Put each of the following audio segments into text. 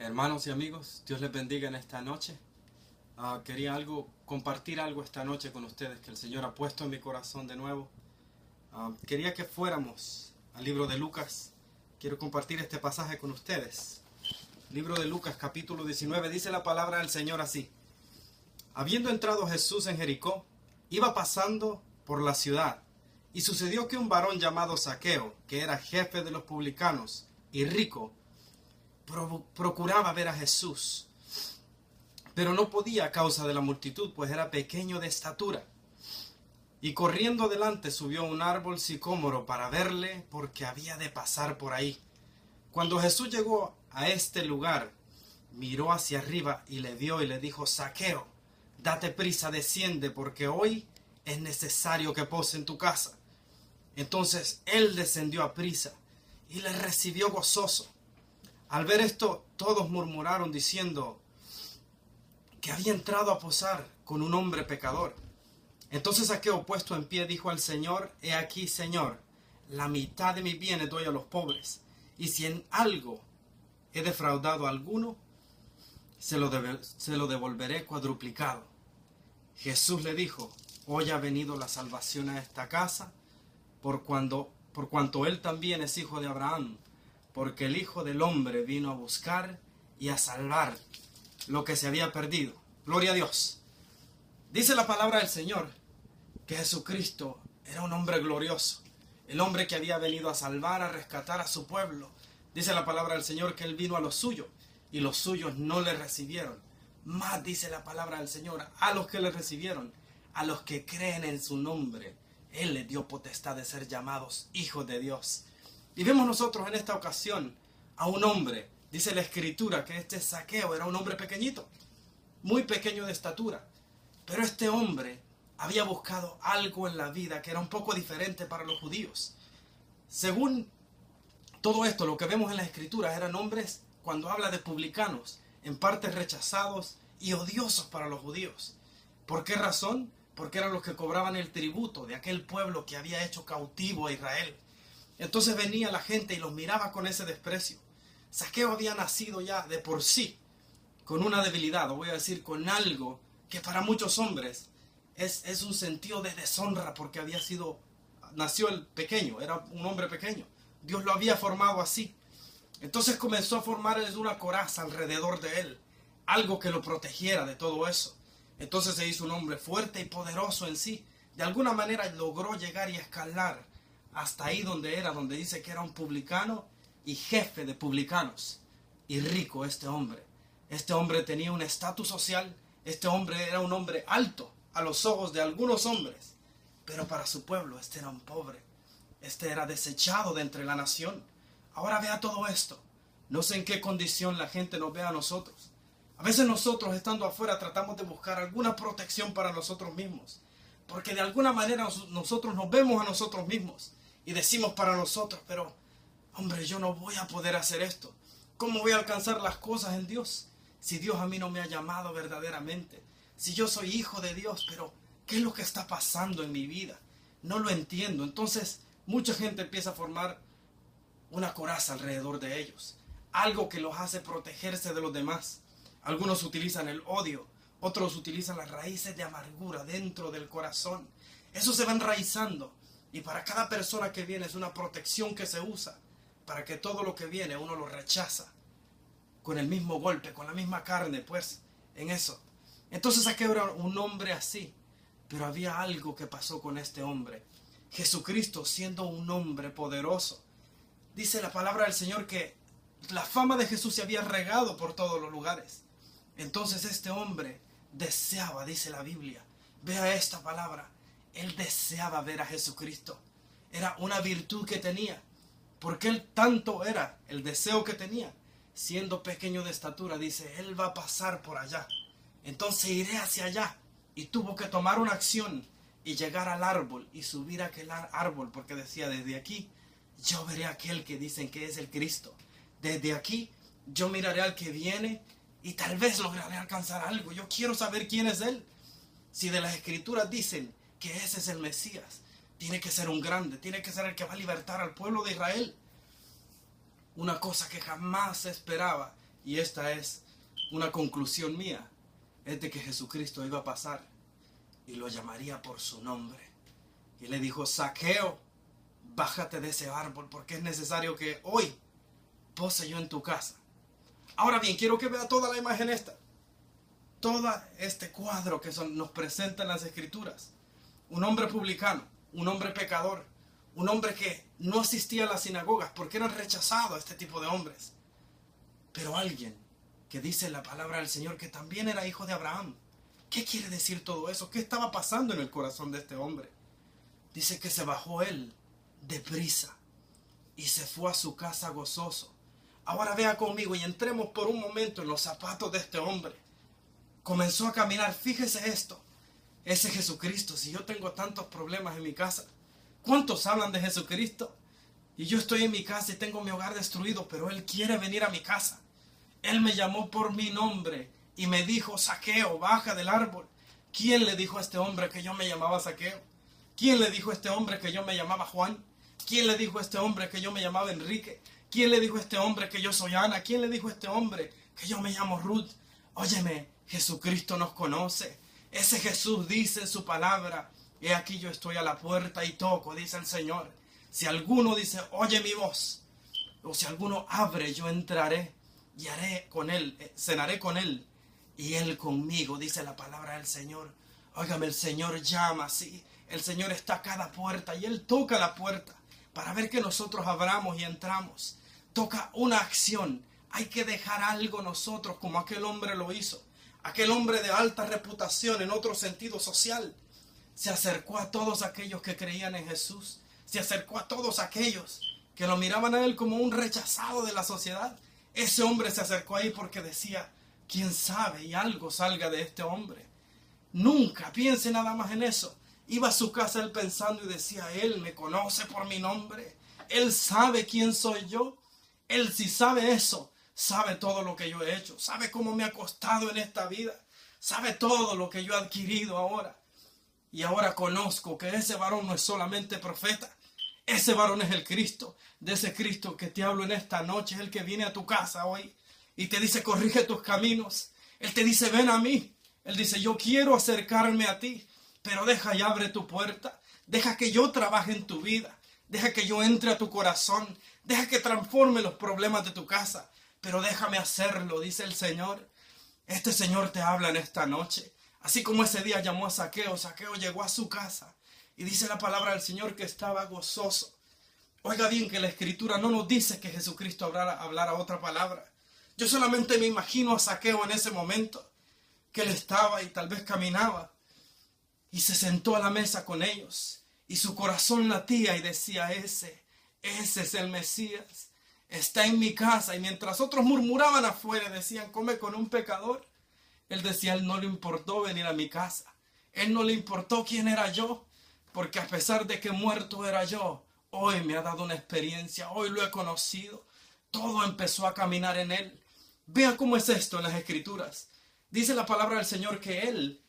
Hermanos y amigos, Dios les bendiga en esta noche. Quería compartir algo esta noche con ustedes que el Señor ha puesto en mi corazón de nuevo. Quería que fuéramos al libro de Lucas. Quiero compartir este pasaje con ustedes. Libro de Lucas, capítulo 19, dice la palabra del Señor así. Habiendo entrado Jesús en Jericó, iba pasando por la ciudad, y sucedió que un varón llamado Zaqueo, que era jefe de los publicanos y rico, procuraba ver a Jesús, pero no podía a causa de la multitud, pues era pequeño de estatura. Y corriendo adelante subió a un árbol sicómoro para verle, porque había de pasar por ahí. Cuando Jesús llegó a este lugar, miró hacia arriba y le vio y le dijo: Zaqueo, date prisa, desciende, porque hoy es necesario que pose en tu casa. Entonces él descendió a prisa y le recibió gozoso. Al ver esto, todos murmuraron diciendo que había entrado a posar con un hombre pecador. Entonces Zaqueo, puesto en pie, dijo al Señor: He aquí, Señor, la mitad de mis bienes doy a los pobres, y si en algo he defraudado a alguno, se lo devolveré cuadruplicado. Jesús le dijo: Hoy ha venido la salvación a esta casa, por cuanto él también es hijo de Abraham, porque el Hijo del Hombre vino a buscar y a salvar lo que se había perdido. Gloria a Dios. Dice la palabra del Señor que Jesucristo era un hombre glorioso, el hombre que había venido a salvar, a rescatar a su pueblo. Dice la palabra del Señor que él vino a los suyos y los suyos no le recibieron. Más dice la palabra del Señor: a los que le recibieron, a los que creen en su nombre, él les dio potestad de ser llamados hijos de Dios. Y vemos nosotros en esta ocasión a un hombre, dice la Escritura, que este Zaqueo era un hombre pequeñito, muy pequeño de estatura. Pero este hombre había buscado algo en la vida que era un poco diferente para los judíos. Según todo esto, lo que vemos en las Escrituras eran hombres, cuando habla de publicanos, en parte rechazados y odiosos para los judíos. ¿Por qué razón? Porque eran los que cobraban el tributo de aquel pueblo que había hecho cautivo a Israel. Entonces venía la gente y los miraba con ese desprecio. Zaqueo había nacido ya de por sí con una debilidad, o voy a decir con algo que para muchos hombres es un sentido de deshonra, porque nació el pequeño, era un hombre pequeño. Dios lo había formado así. Entonces comenzó a formarles una coraza alrededor de él, algo que lo protegiera de todo eso. Entonces se hizo un hombre fuerte y poderoso en sí. De alguna manera logró llegar y escalar hasta ahí donde dice que era un publicano y jefe de publicanos. Y rico este hombre. Este hombre tenía un estatus social. Este hombre era un hombre alto a los ojos de algunos hombres. Pero para su pueblo este era un pobre. Este era desechado de entre la nación. Ahora vea todo esto. No sé en qué condición la gente nos ve a nosotros. A veces nosotros, estando afuera, tratamos de buscar alguna protección para nosotros mismos. Porque de alguna manera nosotros nos vemos a nosotros mismos y decimos para nosotros: pero, hombre, yo no voy a poder hacer esto. ¿Cómo voy a alcanzar las cosas en Dios si Dios a mí no me ha llamado verdaderamente? Si yo soy hijo de Dios, pero ¿qué es lo que está pasando en mi vida? No lo entiendo. Entonces, mucha gente empieza a formar una coraza alrededor de ellos. Algo que los hace protegerse de los demás. Algunos utilizan el odio, otros utilizan las raíces de amargura dentro del corazón. Eso se va enraizando. Y para cada persona que viene es una protección que se usa para que todo lo que viene uno lo rechaza con el mismo golpe, con la misma carne, pues, en eso. Entonces Zaqueo era un hombre así, pero había algo que pasó con este hombre. Jesucristo, siendo un hombre poderoso, dice la palabra del Señor que la fama de Jesús se había regado por todos los lugares. Entonces este hombre deseaba, dice la Biblia, vea esta palabra, él deseaba ver a Jesucristo. Era una virtud que tenía, porque él tanto era el deseo que tenía. Siendo pequeño de estatura, dice: él va a pasar por allá, entonces iré hacia allá. Y tuvo que tomar una acción y llegar al árbol y subir a aquel árbol, porque decía: desde aquí yo veré a aquel que dicen que es el Cristo. Desde aquí yo miraré al que viene y tal vez lograré alcanzar algo. Yo quiero saber quién es él. Si de las Escrituras dicen que ese es el Mesías, tiene que ser un grande, tiene que ser el que va a libertar al pueblo de Israel. Una cosa que jamás se esperaba y esta es una conclusión mía, es de que Jesucristo iba a pasar y lo llamaría por su nombre. Y le dijo: Zaqueo, bájate de ese árbol porque es necesario que hoy pose yo en tu casa. Ahora bien, quiero que vea toda la imagen esta. Todo este cuadro que nos presentan las Escrituras. Un hombre publicano, un hombre pecador, un hombre que no asistía a las sinagogas porque eran rechazados este tipo de hombres. Pero alguien que dice la palabra del Señor que también era hijo de Abraham. ¿Qué quiere decir todo eso? ¿Qué estaba pasando en el corazón de este hombre? Dice que se bajó él deprisa y se fue a su casa gozoso. Ahora vea conmigo y entremos por un momento en los zapatos de este hombre. Comenzó a caminar. Fíjese esto. Ese Jesucristo, si yo tengo tantos problemas en mi casa, ¿cuántos hablan de Jesucristo? Y yo estoy en mi casa y tengo mi hogar destruido, pero Él quiere venir a mi casa. Él me llamó por mi nombre y me dijo: Zaqueo, baja del árbol. ¿Quién le dijo a este hombre que yo me llamaba Zaqueo? ¿Quién le dijo a este hombre que yo me llamaba Juan? ¿Quién le dijo a este hombre que yo me llamaba Enrique? ¿Quién le dijo a este hombre que yo soy Ana? ¿Quién le dijo a este hombre que yo me llamo Ruth? Óyeme, Jesucristo nos conoce. Ese Jesús dice en su palabra: he aquí yo estoy a la puerta y toco, dice el Señor. Si alguno dice: oye mi voz, o si alguno abre, yo entraré y haré con él, cenaré con él y él conmigo, dice la palabra del Señor. Óigame, el Señor llama así. El Señor está a cada puerta y Él toca la puerta para ver que nosotros abramos y entramos. Toca una acción. Hay que dejar algo nosotros, como aquel hombre lo hizo. Aquel hombre de alta reputación en otro sentido social. Se acercó a todos aquellos que creían en Jesús. Se acercó a todos aquellos que lo miraban a Él como un rechazado de la sociedad. Ese hombre se acercó ahí porque decía: quién sabe y algo salga de este hombre. Nunca piense nada más en eso. Iba a su casa él pensando y decía: Él me conoce por mi nombre. Él sabe quién soy yo. Él, si sabe eso, sabe todo lo que yo he hecho. Sabe cómo me ha costado en esta vida. Sabe todo lo que yo he adquirido ahora. Y ahora conozco que ese varón no es solamente profeta. Ese varón es el Cristo. De ese Cristo que te hablo en esta noche es el que viene a tu casa hoy y te dice: corrige tus caminos. Él te dice: ven a mí. Él dice: yo quiero acercarme a ti. Pero deja y abre tu puerta. Deja que yo trabaje en tu vida. Deja que yo entre a tu corazón. Deja que transforme los problemas de tu casa. Pero déjame hacerlo, dice el Señor. Este Señor te habla en esta noche. Así como ese día llamó a Zaqueo. Zaqueo llegó a su casa. Y dice la palabra del Señor que estaba gozoso. Oiga bien, que la Escritura no nos dice que Jesucristo hablara otra palabra. Yo solamente me imagino a Zaqueo en ese momento. Que él estaba y tal vez caminaba. Y se sentó a la mesa con ellos. Y su corazón latía y decía: ese es el Mesías. Está en mi casa. Y mientras otros murmuraban afuera, decían: come con un pecador. Él decía: él no le importó venir a mi casa. Él no le importó quién era yo. Porque a pesar de que muerto era yo, hoy me ha dado una experiencia. Hoy lo he conocido. Todo empezó a caminar en él. Vea cómo es esto en las Escrituras. Dice la palabra del Señor que él,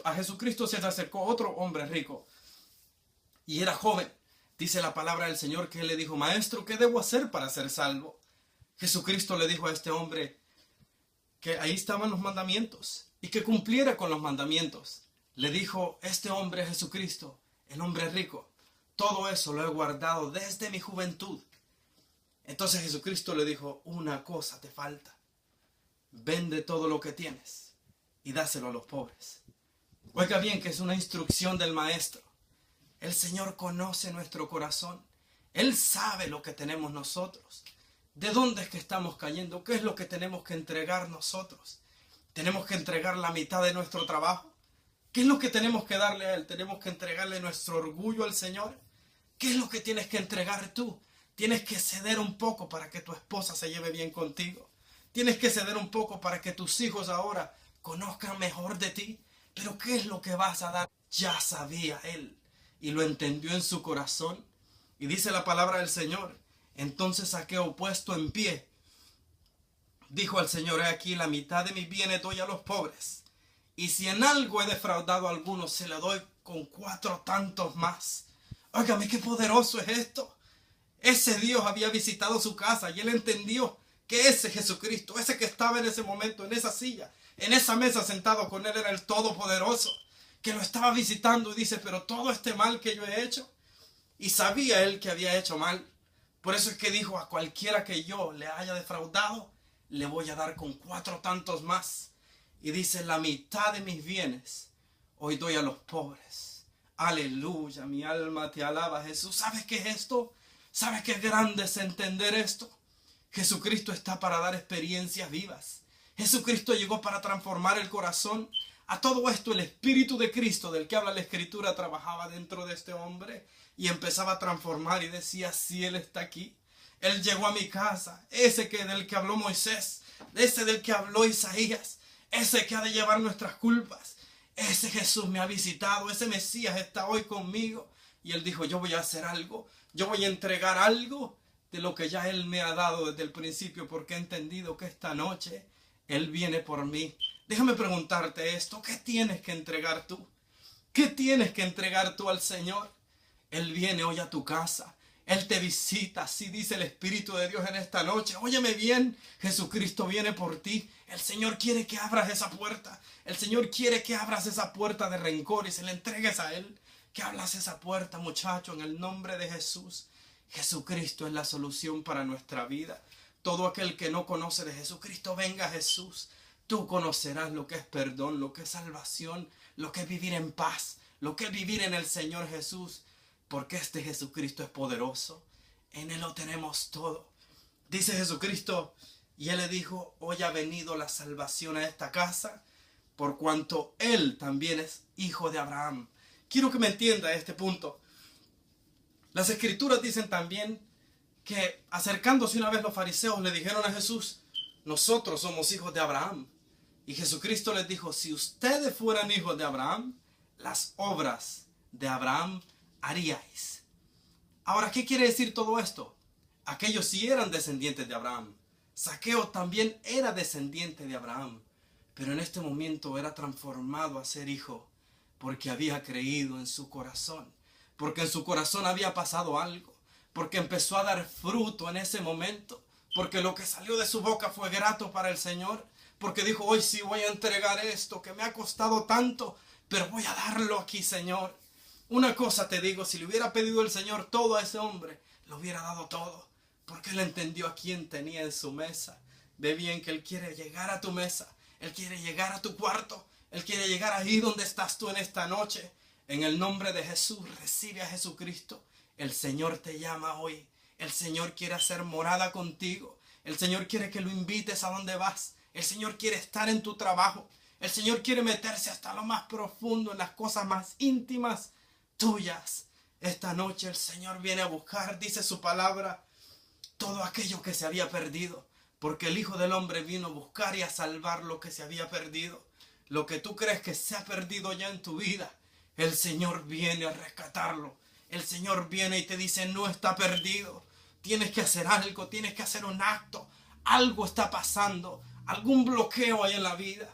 a Jesucristo se le acercó otro hombre rico y era joven. Dice la palabra del Señor que él le dijo: maestro, ¿qué debo hacer para ser salvo? Jesucristo le dijo a este hombre que ahí estaban los mandamientos y que cumpliera con los mandamientos. Le dijo este hombre, Jesucristo, el hombre rico: todo eso lo he guardado desde mi juventud. Entonces Jesucristo le dijo: una cosa te falta. Vende todo lo que tienes y dáselo a los pobres. Oiga bien, que es una instrucción del Maestro. El Señor conoce nuestro corazón. Él sabe lo que tenemos nosotros. ¿De dónde es que estamos cayendo? ¿Qué es lo que tenemos que entregar nosotros? ¿Tenemos que entregar la mitad de nuestro trabajo? ¿Qué es lo que tenemos que darle a Él? ¿Tenemos que entregarle nuestro orgullo al Señor? ¿Qué es lo que tienes que entregar tú? Tienes que ceder un poco para que tu esposa se lleve bien contigo. Tienes que ceder un poco para que tus hijos ahora conozcan mejor de ti. Pero ¿qué es lo que vas a dar? Ya sabía él y lo entendió en su corazón. Y dice la palabra del Señor: entonces Zaqueo, puesto en pie, dijo al Señor: he aquí, la mitad de mis bienes doy a los pobres. Y si en algo he defraudado a alguno, se le doy con 4 tantos más. Óigame, qué poderoso es esto. Ese Dios había visitado su casa y él entendió que ese Jesucristo, ese que estaba en ese momento, en esa silla, en esa mesa sentado con él, era el Todopoderoso, que lo estaba visitando y dice, pero todo este mal que yo he hecho, y sabía él que había hecho mal. Por eso es que dijo, a cualquiera que yo le haya defraudado, le voy a dar con 4 tantos más. Y dice, la mitad de mis bienes hoy doy a los pobres. Aleluya, mi alma te alaba, Jesús. ¿Sabes qué es esto? ¿Sabes qué grande es entender esto? Jesucristo está para dar experiencias vivas. Jesucristo llegó para transformar el corazón. A todo esto, el Espíritu de Cristo, del que habla la Escritura, trabajaba dentro de este hombre y empezaba a transformar y decía, si Él está aquí. Él llegó a mi casa, ese del que habló Moisés, ese del que habló Isaías, ese que ha de llevar nuestras culpas. Ese Jesús me ha visitado, ese Mesías está hoy conmigo. Y Él dijo, yo voy a hacer algo, yo voy a entregar algo de lo que ya Él me ha dado desde el principio, porque he entendido que esta noche Él viene por mí. Déjame preguntarte esto, ¿qué tienes que entregar tú? ¿Qué tienes que entregar tú al Señor? Él viene hoy a tu casa. Él te visita, así dice el Espíritu de Dios en esta noche. Óyeme bien, Jesucristo viene por ti. El Señor quiere que abras esa puerta. El Señor quiere que abras esa puerta de rencor y se la entregues a Él. Que abras esa puerta, muchacho, en el nombre de Jesús. Jesucristo es la solución para nuestra vida. Todo aquel que no conoce de Jesucristo, venga a Jesús. Tú conocerás lo que es perdón, lo que es salvación, lo que es vivir en paz, lo que es vivir en el Señor Jesús. Porque este Jesucristo es poderoso. En Él lo tenemos todo. Dice Jesucristo, y Él le dijo, hoy ha venido la salvación a esta casa, por cuanto Él también es hijo de Abraham. Quiero que me entienda este punto. Las Escrituras dicen también que acercándose una vez los fariseos le dijeron a Jesús, nosotros somos hijos de Abraham. Y Jesucristo les dijo, si ustedes fueran hijos de Abraham, las obras de Abraham haríais. Ahora, ¿qué quiere decir todo esto? Aquellos sí eran descendientes de Abraham. Zaqueo también era descendiente de Abraham. Pero en este momento era transformado a ser hijo porque había creído en su corazón. Porque en su corazón había pasado algo. Porque empezó a dar fruto en ese momento. Porque lo que salió de su boca fue grato para el Señor. Porque dijo, hoy sí voy a entregar esto que me ha costado tanto, pero voy a darlo aquí, Señor. Una cosa te digo, si le hubiera pedido el Señor todo a ese hombre, le hubiera dado todo. Porque Él entendió a quién tenía en su mesa. Ve bien que Él quiere llegar a tu mesa. Él quiere llegar a tu cuarto. Él quiere llegar ahí donde estás tú en esta noche. En el nombre de Jesús, recibe a Jesucristo. El Señor te llama hoy. El Señor quiere hacer morada contigo. El Señor quiere que lo invites a donde vas. El Señor quiere estar en tu trabajo. El Señor quiere meterse hasta lo más profundo, en las cosas más íntimas tuyas. Esta noche el Señor viene a buscar, dice su palabra, todo aquello que se había perdido. Porque el Hijo del Hombre vino a buscar y a salvar lo que se había perdido. Lo que tú crees que se ha perdido ya en tu vida, el Señor viene a rescatarlo. El Señor viene y te dice, no está perdido. Tienes que hacer algo, tienes que hacer un acto. Algo está pasando, algún bloqueo hay en la vida.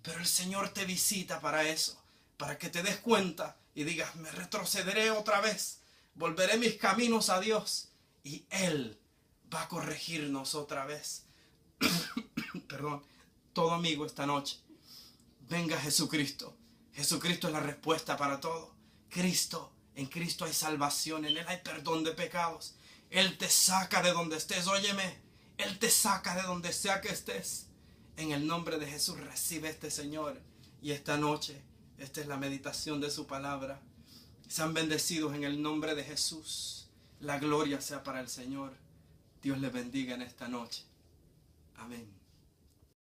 Pero el Señor te visita para eso, para que te des cuenta y digas, me retrocederé otra vez. Volveré mis caminos a Dios y Él va a corregirnos otra vez. Perdón, todo amigo esta noche. Venga Jesucristo. Jesucristo es la respuesta para todo. Cristo, en Cristo hay salvación, en Él hay perdón de pecados. Él te saca de donde estés, óyeme. Él te saca de donde sea que estés. En el nombre de Jesús recibe este Señor. Y esta noche, esta es la meditación de su palabra. Sean bendecidos en el nombre de Jesús. La gloria sea para el Señor. Dios les bendiga en esta noche. Amén.